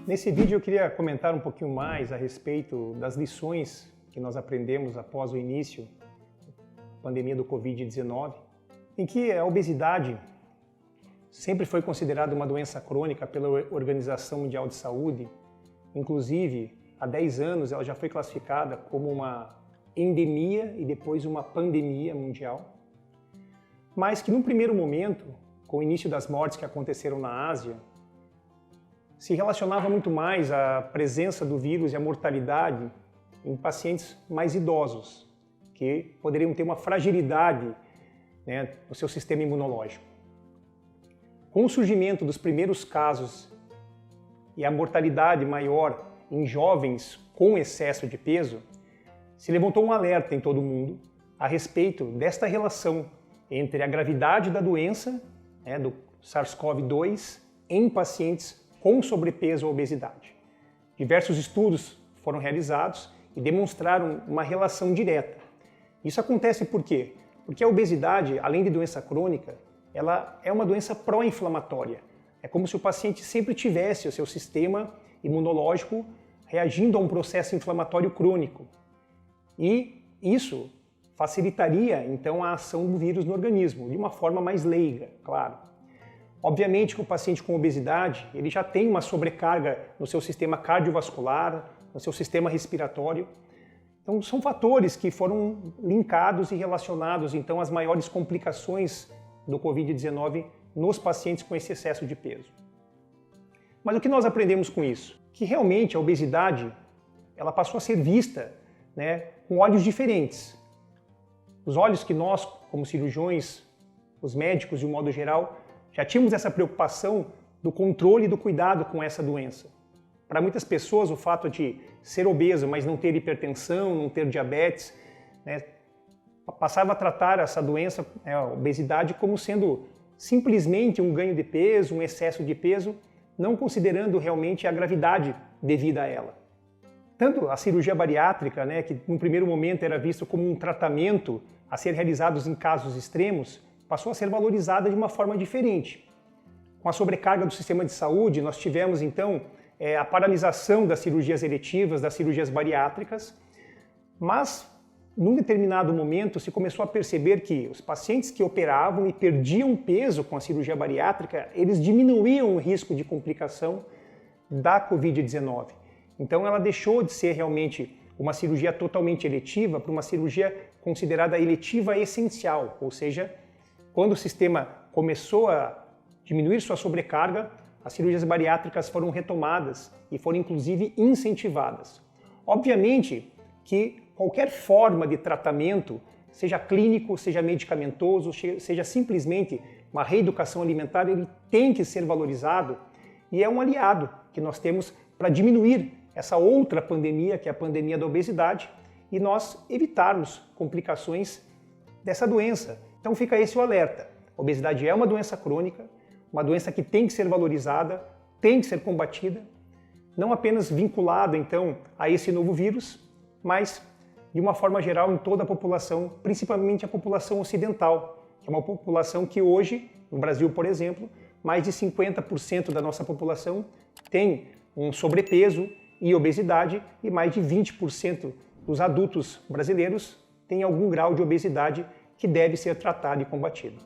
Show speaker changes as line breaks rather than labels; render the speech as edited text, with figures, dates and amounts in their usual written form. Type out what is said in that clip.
Nesse vídeo eu queria comentar um pouquinho mais a respeito das lições que nós aprendemos após o início da pandemia do Covid-19, em que a obesidade sempre foi considerada uma doença crônica pela Organização Mundial de Saúde. Inclusive, há 10 anos ela já foi classificada como uma endemia e depois uma pandemia mundial. Mas que num primeiro momento, com o início das mortes que aconteceram na Ásia, se relacionava muito mais à presença do vírus e à mortalidade em pacientes mais idosos, que poderiam ter uma fragilidade, no seu sistema imunológico. Com o surgimento dos primeiros casos e a mortalidade maior em jovens com excesso de peso, se levantou um alerta em todo o mundo a respeito desta relação entre a gravidade da doença, do SARS-CoV-2, em pacientes com sobrepeso ou obesidade. Diversos estudos foram realizados e demonstraram uma relação direta. Isso acontece por quê? Porque a obesidade, além de doença crônica, ela é uma doença pró-inflamatória. É como se o paciente sempre tivesse o seu sistema imunológico reagindo a um processo inflamatório crônico. E isso facilitaria, então, a ação do vírus no organismo, de uma forma mais leiga, claro. Obviamente que o paciente com obesidade, ele já tem uma sobrecarga no seu sistema cardiovascular, no seu sistema respiratório. Então, são fatores que foram linkados e relacionados, então, às maiores complicações do Covid-19 nos pacientes com esse excesso de peso. Mas o que nós aprendemos com isso? Que realmente a obesidade, ela passou a ser vista, com olhos diferentes. Os olhos que nós, como cirurgiões, os médicos de um modo geral, já tínhamos essa preocupação do controle e do cuidado com essa doença. Para muitas pessoas, o fato de ser obeso, mas não ter hipertensão, não ter diabetes, passava a tratar essa doença, a obesidade, como sendo simplesmente um ganho de peso, um excesso de peso, não considerando realmente a gravidade devida a ela. Tanto a cirurgia bariátrica, que no primeiro momento era visto como um tratamento a ser realizado em casos extremos, passou a ser valorizada de uma forma diferente. Com a sobrecarga do sistema de saúde, nós tivemos então a paralisação das cirurgias eletivas, das cirurgias bariátricas, mas num determinado momento se começou a perceber que os pacientes que operavam e perdiam peso com a cirurgia bariátrica, eles diminuíam o risco de complicação da Covid-19. Então ela deixou de ser realmente uma cirurgia totalmente eletiva para uma cirurgia considerada eletiva essencial, ou seja, quando o sistema começou a diminuir sua sobrecarga, as cirurgias bariátricas foram retomadas e foram inclusive incentivadas. Obviamente que qualquer forma de tratamento, seja clínico, seja medicamentoso, seja simplesmente uma reeducação alimentar, ele tem que ser valorizado e é um aliado que nós temos para diminuir essa outra pandemia, que é a pandemia da obesidade, e nós evitarmos complicações dessa doença. Então fica esse o alerta. A obesidade é uma doença crônica, uma doença que tem que ser valorizada, tem que ser combatida, não apenas vinculada então a esse novo vírus, mas de uma forma geral em toda a população, principalmente a população ocidental, que é uma população que hoje, no Brasil, por exemplo, mais de 50% da nossa população tem um sobrepeso e obesidade e mais de 20% dos adultos brasileiros têm algum grau de obesidade que deve ser tratado e combatido.